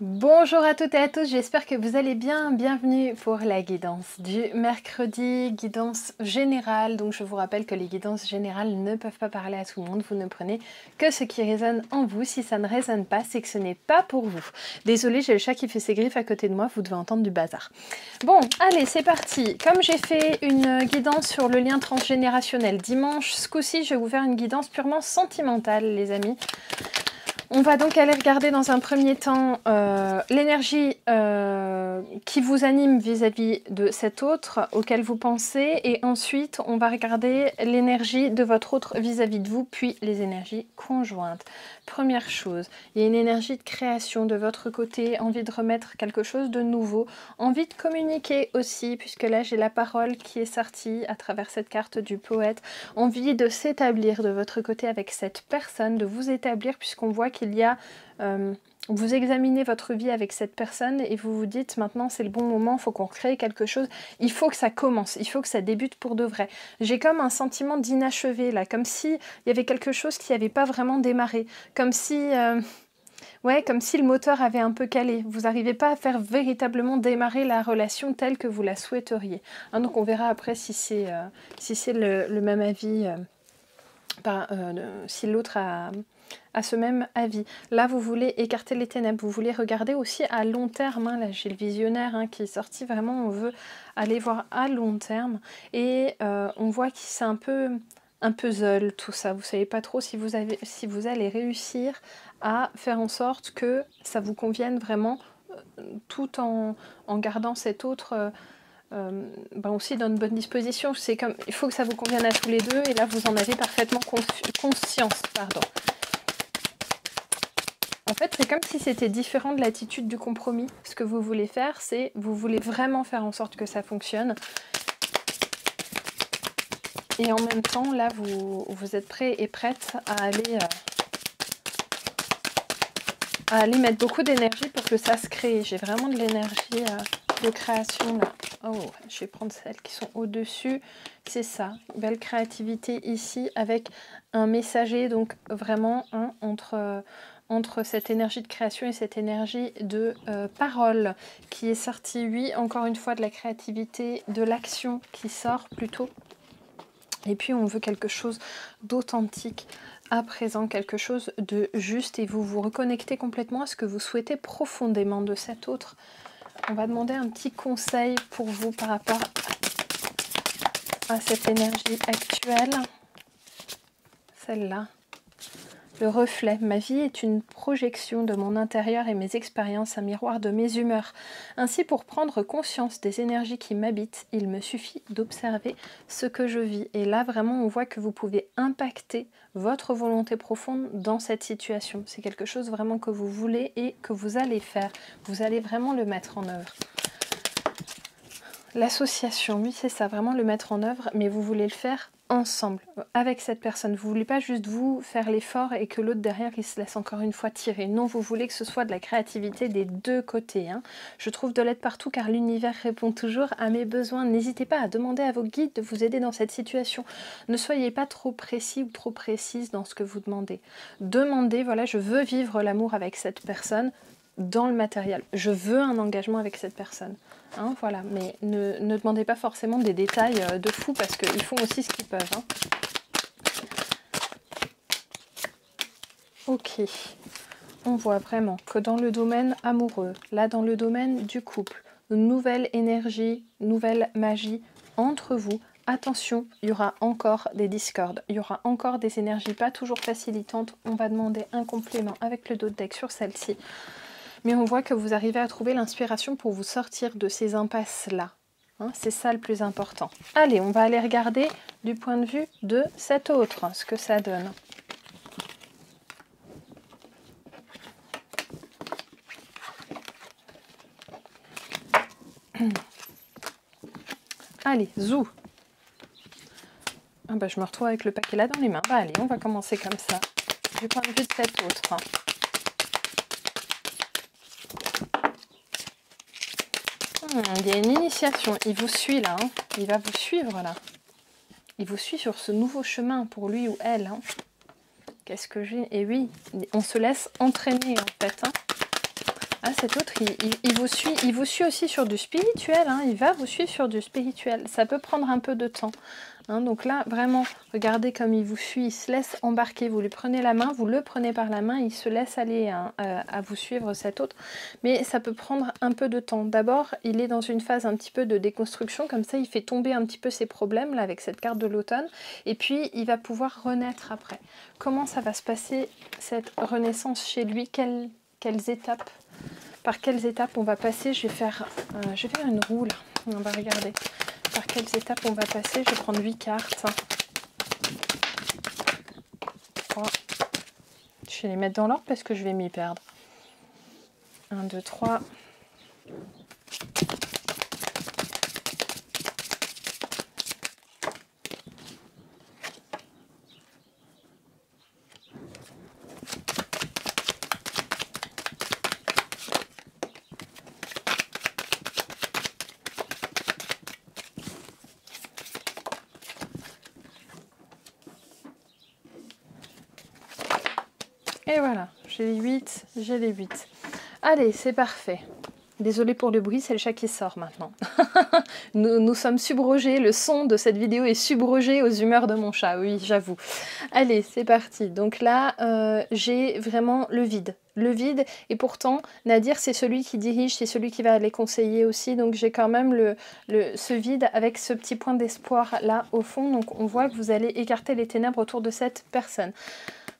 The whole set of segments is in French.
Bonjour à toutes et à tous, j'espère que vous allez bien. Bienvenue pour la guidance du mercredi, guidance générale. Donc je vous rappelle que les guidances générales ne peuvent pas parler à tout le monde. Vous ne prenez que ce qui résonne en vous. Si ça ne résonne pas, c'est que ce n'est pas pour vous. Désolée, j'ai le chat qui fait ses griffes à côté de moi, vous devez entendre du bazar. Bon, allez, c'est parti. Comme j'ai fait une guidance sur le lien transgénérationnel dimanche, ce coup-ci, je vais vous faire une guidance purement sentimentale, les amis. On va donc aller regarder dans un premier temps l'énergie qui vous anime vis-à-vis de cet autre auquel vous pensez, et ensuite on va regarder l'énergie de votre autre vis-à-vis de vous, puis les énergies conjointes. Première chose, il y a une énergie de création de votre côté, envie de remettre quelque chose de nouveau, envie de communiquer aussi, puisque là j'ai la parole qui est sortie à travers cette carte du poète, envie de s'établir de votre côté avec cette personne, de vous établir, puisqu'on voit qu'il y a... vous examinez votre vie avec cette personne et vous vous dites maintenant c'est le bon moment, il faut qu'on crée quelque chose, il faut que ça commence, il faut que ça débute pour de vrai. J'ai comme un sentiment d'inachevé là, comme si il y avait quelque chose qui n'avait pas vraiment démarré, comme si... ouais, comme si le moteur avait un peu calé. Vous n'arrivez pas à faire véritablement démarrer la relation telle que vous la souhaiteriez. Hein, donc on verra après si c'est le même avis, si l'autre a ce même avis. Là, vous voulez écarter les ténèbres, vous voulez regarder aussi à long terme. Hein, là, j'ai le visionnaire qui est sorti, vraiment, on veut aller voir à long terme. Et on voit que c'est un puzzle, tout ça. Vous ne savez pas trop si vous allez réussir à faire en sorte que ça vous convienne vraiment, tout en gardant cet autre... aussi dans une bonne disposition. C'est comme, il faut que ça vous convienne à tous les deux, et là vous en avez parfaitement conscience. Pardon. En fait, c'est comme si c'était différent de l'attitude du compromis. Ce que vous voulez faire, c'est vous voulez vraiment faire en sorte que ça fonctionne. Et en même temps, là, vous êtes prêt et prête à aller mettre beaucoup d'énergie pour que ça se crée. J'ai vraiment de l'énergie de création là. Oh, je vais prendre celles qui sont au-dessus. C'est ça, belle créativité ici avec un messager, donc vraiment entre cette énergie de création et cette énergie de parole qui est sortie, oui, encore une fois de la créativité, de l'action qui sort plutôt. Et puis on veut quelque chose d'authentique à présent, quelque chose de juste, et vous vous reconnectez complètement à ce que vous souhaitez profondément de cet autre. On va demander un petit conseil pour vous par rapport à cette énergie actuelle. Celle-là. Le reflet. Ma vie est une projection de mon intérieur et mes expériences, un miroir de mes humeurs. Ainsi, pour prendre conscience des énergies qui m'habitent, il me suffit d'observer ce que je vis. Et là, vraiment, on voit que vous pouvez impacter votre volonté profonde dans cette situation. C'est quelque chose vraiment que vous voulez et que vous allez faire. Vous allez vraiment le mettre en œuvre. L'association, oui, c'est ça, vraiment le mettre en œuvre, mais vous voulez le faire ensemble, avec cette personne. Vous voulez pas juste vous faire l'effort et que l'autre derrière, il se laisse encore une fois tirer. Non, vous voulez que ce soit de la créativité des deux côtés. Hein. Je trouve de l'aide partout car l'univers répond toujours à mes besoins. N'hésitez pas à demander à vos guides de vous aider dans cette situation. Ne soyez pas trop précis ou trop précise dans ce que vous demandez. Demandez, voilà, je veux vivre l'amour avec cette personne dans le matériel. Je veux un engagement avec cette personne. Hein, voilà, mais ne demandez pas forcément des détails de fou parce qu'ils font aussi ce qu'ils peuvent. Hein. Ok, on voit vraiment que dans le domaine amoureux, là dans le domaine du couple, nouvelle énergie, nouvelle magie entre vous. Attention, il y aura encore des discordes, il y aura encore des énergies pas toujours facilitantes. On va demander un complément avec le dos de deck sur celle-ci. Mais on voit que vous arrivez à trouver l'inspiration pour vous sortir de ces impasses-là. Hein, c'est ça le plus important. Allez, on va aller regarder du point de vue de cet autre, ce que ça donne. Allez, zou. Ah bah, je me retrouve avec le paquet là dans les mains. Bah, allez, on va commencer comme ça, du point de vue de cet autre. Il y a une initiation, il vous suit là, hein. Il va vous suivre là. Il vous suit sur ce nouveau chemin pour lui ou elle. Hein. Qu'est-ce que j'ai? Et oui, on se laisse entraîner en fait. Hein. Ah, cet autre, il vous suit aussi sur du spirituel, hein, il va vous suivre sur du spirituel. Ça peut prendre un peu de temps. Hein, donc là, vraiment, regardez comme il vous suit, il se laisse embarquer. Vous lui prenez la main, vous le prenez par la main, il se laisse aller hein, à vous suivre cet autre. Mais ça peut prendre un peu de temps. D'abord, il est dans une phase un petit peu de déconstruction, comme ça, il fait tomber un petit peu ses problèmes là avec cette carte de l'automne. Et puis, il va pouvoir renaître après. Comment ça va se passer, cette renaissance chez lui? Quelles étapes? Par quelles étapes on va passer? Je vais faire une roue là. On va regarder. Par quelles étapes on va passer? Je vais prendre 8 cartes. 3. Je vais les mettre dans l'ordre parce que je vais m'y perdre. 1, 2, 3. Et voilà, j'ai les 8, j'ai les 8. Allez, c'est parfait. Désolée pour le bruit, c'est le chat qui sort maintenant. nous sommes subrogés, le son de cette vidéo est subrogé aux humeurs de mon chat, oui, j'avoue. Allez, c'est parti. Donc là, j'ai vraiment le vide. Le vide, et pourtant, Nadir, c'est celui qui dirige, c'est celui qui va aller conseiller aussi. Donc j'ai quand même ce vide avec ce petit point d'espoir là au fond. Donc on voit que vous allez écarter les ténèbres autour de cette personne.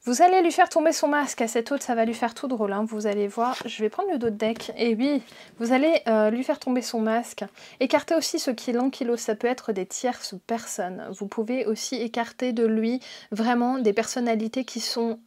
Vous allez lui faire tomber son masque à cet autre, ça va lui faire tout drôle, hein, vous allez voir. Je vais prendre le dos de deck, et oui, vous allez lui faire tomber son masque. Écartez aussi ce qui l'ankylose, ça peut être des tierces personnes. Vous pouvez aussi écarter de lui vraiment des personnalités qui sont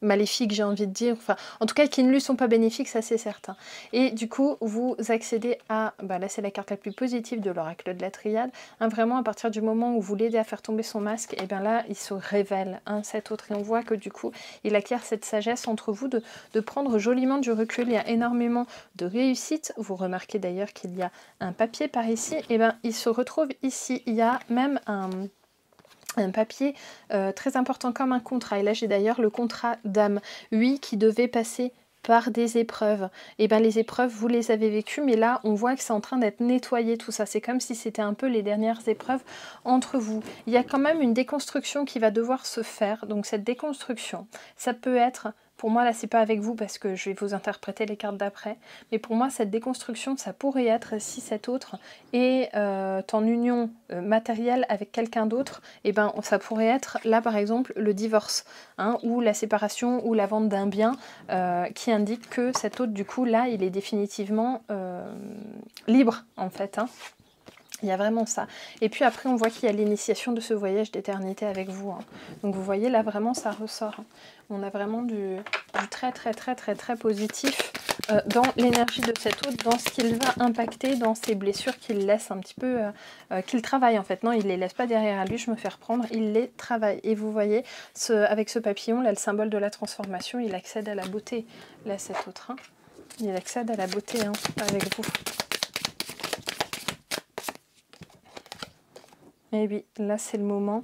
maléfiques, j'ai envie de dire, enfin, en tout cas qui ne lui sont pas bénéfiques, ça c'est certain. Et du coup, vous accédez à, là c'est la carte la plus positive de l'oracle de la triade, hein, vraiment à partir du moment où vous l'aidez à faire tomber son masque, et bien là, il se révèle, hein, cet autre, et on voit que du coup, il acquiert cette sagesse entre vous de prendre joliment du recul, il y a énormément de réussite, vous remarquez d'ailleurs qu'il y a un papier par ici, et bien il se retrouve ici, il y a même un papier très important comme un contrat. Et là, j'ai d'ailleurs le contrat d'âme. Oui, qui devait passer par des épreuves. Et bien les épreuves, vous les avez vécues, mais là, on voit que c'est en train d'être nettoyé tout ça. C'est comme si c'était un peu les dernières épreuves entre vous. Il y a quand même une déconstruction qui va devoir se faire. Donc cette déconstruction, ça peut être... Pour moi, là, c'est pas avec vous parce que je vais vous interpréter les cartes d'après. Mais pour moi, cette déconstruction, ça pourrait être si cet autre est en union matérielle avec quelqu'un d'autre. Et ben, ça pourrait être là, par exemple, le divorce, hein, ou la séparation ou la vente d'un bien qui indique que cet autre, du coup, là, il est définitivement libre, en fait. Hein. Il y a vraiment ça. Et puis après, on voit qu'il y a l'initiation de ce voyage d'éternité avec vous. Hein. Donc vous voyez, là, vraiment, ça ressort. Hein. On a vraiment du très, très, très, très, très positif dans l'énergie de cet autre, dans ce qu'il va impacter, dans ses blessures qu'il laisse un petit peu, qu'il travaille en fait. Non, il ne les laisse pas derrière lui, je me fais reprendre, il les travaille. Et vous voyez, avec ce papillon, là, le symbole de la transformation, il accède à la beauté. Là, cet autre, hein. Il accède à la beauté hein, avec vous. Et oui, là c'est le moment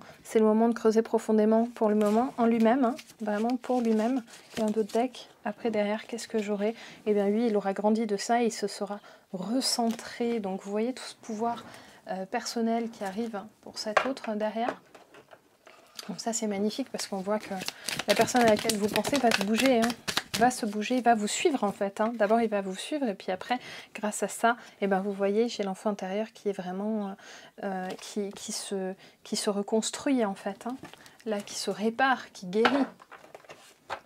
de creuser profondément pour le moment, en lui-même, hein, vraiment pour lui-même. Et un autre deck, après derrière, qu'est-ce que j'aurai? Eh bien lui, il aura grandi de ça et il se sera recentré. Donc vous voyez tout ce pouvoir personnel qui arrive pour cet autre derrière. Donc ça c'est magnifique parce qu'on voit que la personne à laquelle vous pensez va se bouger, hein. Va se bouger, il va vous suivre en fait. Hein. D'abord il va vous suivre et puis après, grâce à ça, eh ben, vous voyez, j'ai l'enfant intérieur qui est vraiment, qui se reconstruit en fait. Hein. Là, qui se répare, qui guérit.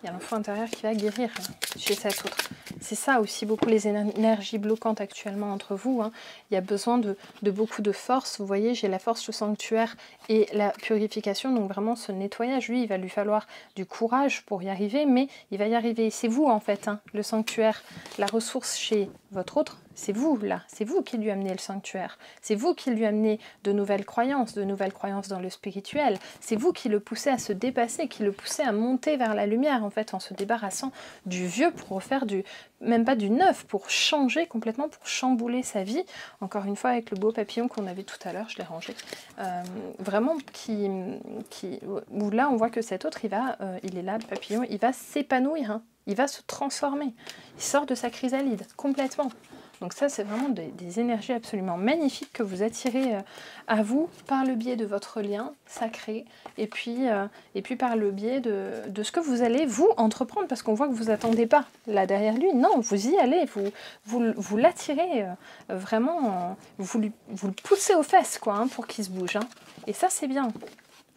Il y a l'enfant intérieur qui va guérir hein, chez cet autre. C'est ça aussi beaucoup les énergies bloquantes actuellement entre vous. Hein. Il y a besoin de beaucoup de force. Vous voyez, j'ai la force, le sanctuaire et la purification. Donc vraiment ce nettoyage, lui, il va lui falloir du courage pour y arriver. Mais il va y arriver. C'est vous en fait, hein, le sanctuaire, la ressource chez votre autre. C'est vous là, c'est vous qui lui amenez le sanctuaire. C'est vous qui lui amenez de nouvelles croyances dans le spirituel. C'est vous qui le poussez à se dépasser, qui le poussez à monter vers la lumière en fait, en se débarrassant du vieux pour refaire même pas du neuf, pour changer complètement, pour chambouler sa vie. Encore une fois avec le beau papillon qu'on avait tout à l'heure, je l'ai rangé. Vraiment où là on voit que cet autre il est là, le papillon, il va s'épanouir. Hein. Il va se transformer. Il sort de sa chrysalide, complètement. Donc ça, c'est vraiment des énergies absolument magnifiques que vous attirez à vous par le biais de votre lien sacré et puis par le biais de ce que vous allez, vous, entreprendre, parce qu'on voit que vous attendez pas là derrière lui. Non, vous y allez, vous l'attirez vraiment, vous le poussez aux fesses, quoi, hein, pour qu'il se bouge. Hein. Et ça, c'est bien.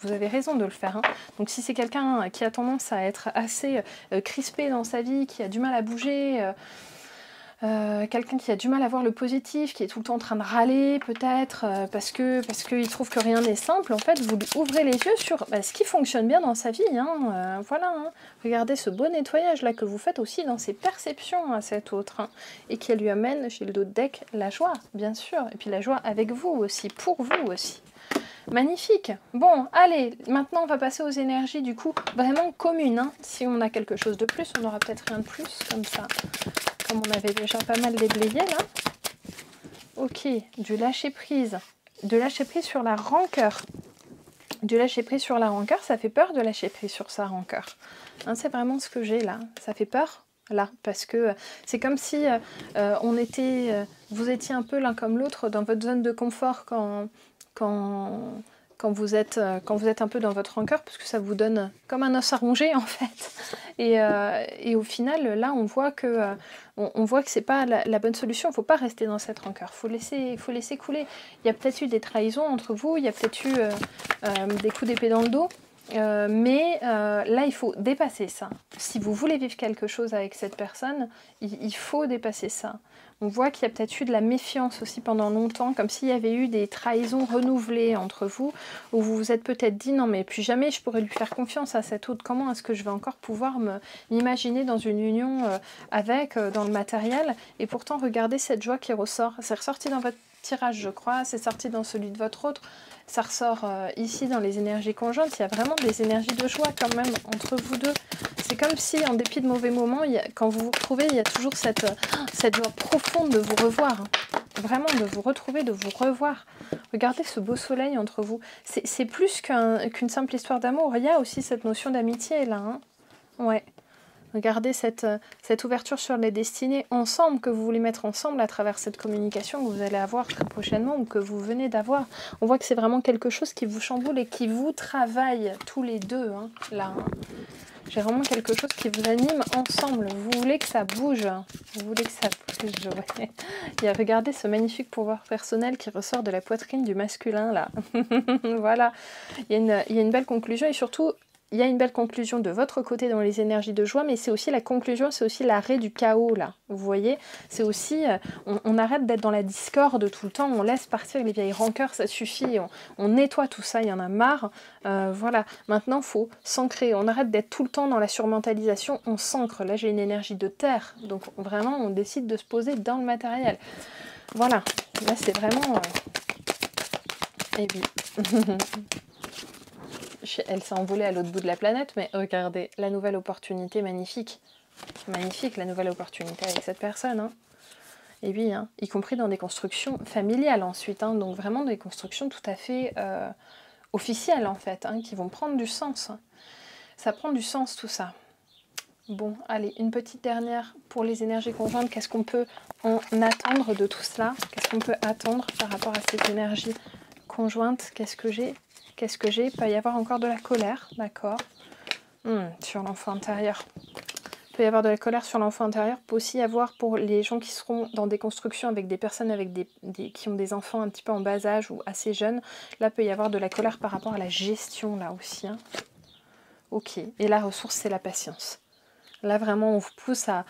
Vous avez raison de le faire. Hein. Donc si c'est quelqu'un qui a tendance à être assez crispé dans sa vie, qui a du mal à bouger... quelqu'un qui a du mal à voir le positif, qui est tout le temps en train de râler peut-être parce qu'il trouve que rien n'est simple, en fait vous lui ouvrez les yeux sur ce qui fonctionne bien dans sa vie, hein, voilà, hein. Regardez ce beau nettoyage là que vous faites aussi dans ses perceptions à cet autre, hein, et qui lui amène chez le dos de deck la joie, bien sûr, et puis la joie avec vous aussi, pour vous aussi. Magnifique. Bon, allez, maintenant on va passer aux énergies du coup vraiment communes, hein. Si on a quelque chose de plus, on n'aura peut-être rien de plus comme ça. Comme on avait déjà pas mal déblayé là. Ok, du lâcher prise. De lâcher prise sur la rancœur. Du lâcher prise sur la rancœur, ça fait peur de lâcher prise sur sa rancœur. Hein, c'est vraiment ce que j'ai là. Ça fait peur là, parce que c'est comme si vous étiez un peu l'un comme l'autre dans votre zone de confort quand vous êtes un peu dans votre rancœur, parce que ça vous donne comme un os à ronger en fait. Et au final, là, on voit que c'est pas la bonne solution. Il ne faut pas rester dans cette rancœur. Il faut laisser couler. Il y a peut-être eu des trahisons entre vous, il y a peut-être eu des coups d'épée dans le dos. Mais là, il faut dépasser ça. Si vous voulez vivre quelque chose avec cette personne, il faut dépasser ça. On voit qu'il y a peut-être eu de la méfiance aussi pendant longtemps, comme s'il y avait eu des trahisons renouvelées entre vous, où vous vous êtes peut-être dit non mais plus jamais je pourrais lui faire confiance à cet autre, comment est-ce que je vais encore pouvoir m'imaginer dans une union dans le matériel, et pourtant regardez cette joie qui ressort, c'est ressorti dans votre tirage je crois, c'est sorti dans celui de votre autre, ça ressort ici dans les énergies conjointes, il y a vraiment des énergies de joie quand même entre vous deux. C'est comme si, en dépit de mauvais moments, quand vous vous retrouvez, il y a toujours cette joie profonde de vous revoir. Hein. Vraiment, de vous retrouver, de vous revoir. Regardez ce beau soleil entre vous. C'est plus qu'une simple histoire d'amour. Il y a aussi cette notion d'amitié, là. Hein. Ouais. Regardez cette ouverture sur les destinées ensemble, que vous voulez mettre ensemble à travers cette communication que vous allez avoir très prochainement ou que vous venez d'avoir. On voit que c'est vraiment quelque chose qui vous chamboule et qui vous travaille tous les deux, hein, là. Hein. J'ai vraiment quelque chose qui vous anime ensemble. Vous voulez que ça bouge. Vous voulez que ça bouge. Ouais. Et regardez ce magnifique pouvoir personnel qui ressort de la poitrine du masculin, là. Voilà. Il y a une belle conclusion et surtout... Il y a une belle conclusion de votre côté dans les énergies de joie, mais c'est aussi la conclusion, c'est aussi l'arrêt du chaos, là. Vous voyez, c'est aussi, on arrête d'être dans la discorde tout le temps, on laisse partir les vieilles rancœurs, ça suffit, on nettoie tout ça, il y en a marre. Voilà, maintenant, il faut s'ancrer, on arrête d'être tout le temps dans la surmentalisation, on s'ancre. Là, j'ai une énergie de terre, donc vraiment, on décide de se poser dans le matériel. Voilà, là, c'est vraiment... Et oui. Elle s'est envolée à l'autre bout de la planète, mais regardez, la nouvelle opportunité magnifique. Magnifique, la nouvelle opportunité avec cette personne. Hein. Et oui, hein, y compris dans des constructions familiales ensuite. Hein, donc vraiment des constructions tout à fait officielles en fait, hein, qui vont prendre du sens. Hein. Ça prend du sens tout ça. Bon, allez, une petite dernière pour les énergies conjointes. Qu'est-ce qu'on peut en attendre de tout cela? Qu'est-ce qu'on peut attendre par rapport à ces énergies conjointes? Qu'est-ce que j'ai? Qu'est-ce que j'ai? Il peut y avoir encore de la colère, d'accord. Sur l'enfant intérieur. Il peut y avoir de la colère sur l'enfant intérieur. Il peut aussi y avoir pour les gens qui seront dans des constructions avec des personnes avec qui ont des enfants un petit peu en bas âge ou assez jeunes. Là, il peut y avoir de la colère par rapport à la gestion, là aussi. Hein. Ok. Et la ressource, c'est la patience. Là, vraiment, on vous pousse à...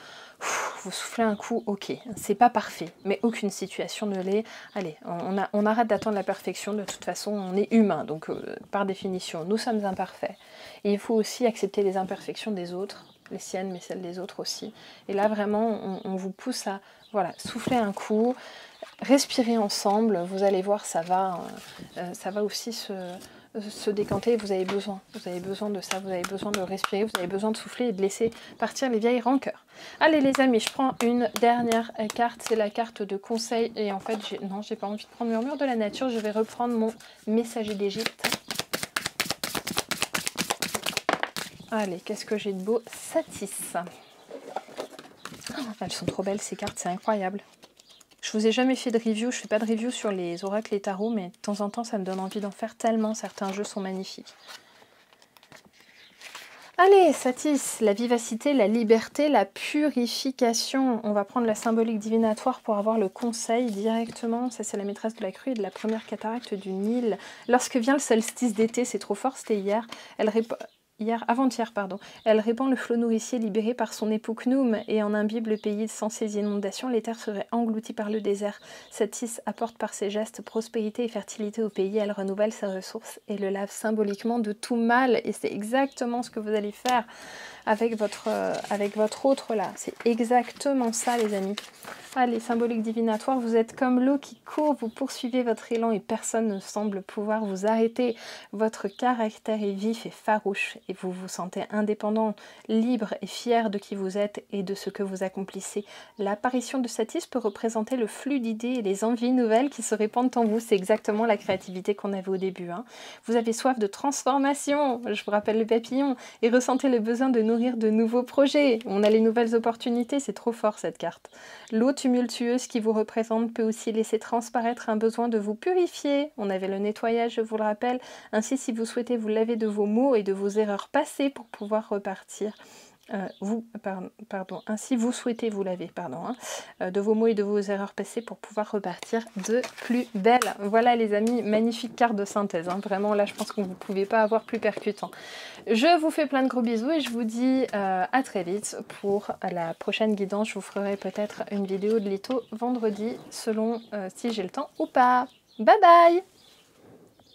vous soufflez un coup, ok, c'est pas parfait, mais aucune situation ne l'est. Allez, on arrête d'attendre la perfection, de toute façon, on est humain, donc par définition, nous sommes imparfaits. Et il faut aussi accepter les imperfections des autres, les siennes, mais celles des autres aussi. Et là, vraiment, on vous pousse à souffler un coup, respirer ensemble, vous allez voir, ça va aussi se décanter, vous avez besoin de ça, vous avez besoin de respirer, vous avez besoin de souffler et de laisser partir les vieilles rancœurs. Allez les amis, je prends une dernière carte, c'est la carte de conseil, et en fait, j'ai pas envie de prendre Murmure de la nature, je vais reprendre mon messager d'Égypte. Allez, qu'est-ce que j'ai de beau? Satis. Elles sont trop belles ces cartes, c'est incroyable. Je vous ai jamais fait de review, je fais pas de review sur les oracles et tarots, mais de temps en temps ça me donne envie d'en faire tellement certains jeux sont magnifiques. Allez, Satis, la vivacité, la liberté, la purification. On va prendre la symbolique divinatoire pour avoir le conseil directement. Ça, c'est la maîtresse de la crue et de la première cataracte du Nil. Lorsque vient le solstice d'été, c'est trop fort, c'était hier, avant-hier, pardon. Elle répand le flot nourricier libéré par son époux Khnum et en imbibe le pays sans ses inondations. Les terres seraient englouties par le désert. Satis apporte par ses gestes prospérité et fertilité au pays. Elle renouvelle ses ressources et le lave symboliquement de tout mal. Et c'est exactement ce que vous allez faire avec votre autre là. C'est exactement ça, les amis. Allez, symbolique divinatoire, vous êtes comme l'eau qui court, vous poursuivez votre élan et personne ne semble pouvoir vous arrêter. Votre caractère est vif et farouche et vous vous sentez indépendant, libre et fier de qui vous êtes et de ce que vous accomplissez. L'apparition de Satis peut représenter le flux d'idées et les envies nouvelles qui se répandent en vous. C'est exactement la créativité qu'on avait au début. Hein. Vous avez soif de transformation, je vous rappelle le papillon, et ressentez le besoin de nourrir de nouveaux projets. On a les nouvelles opportunités, c'est trop fort cette carte. L'eau tumultueuse qui vous représente peut aussi laisser transparaître un besoin de vous purifier. On avait le nettoyage, je vous le rappelle. Ainsi, si vous souhaitez vous laver de vos maux et de vos erreurs passées pour pouvoir repartir. Ainsi vous souhaitez vous laver, de vos mots et de vos erreurs passées pour pouvoir repartir de plus belle. Voilà les amis, magnifique carte de synthèse, hein. Vraiment là je pense qu'on ne pouvait pas avoir plus percutant. Je vous fais plein de gros bisous et je vous dis à très vite pour la prochaine guidance. Je vous ferai peut-être une vidéo de litho vendredi selon si j'ai le temps ou pas. Bye bye!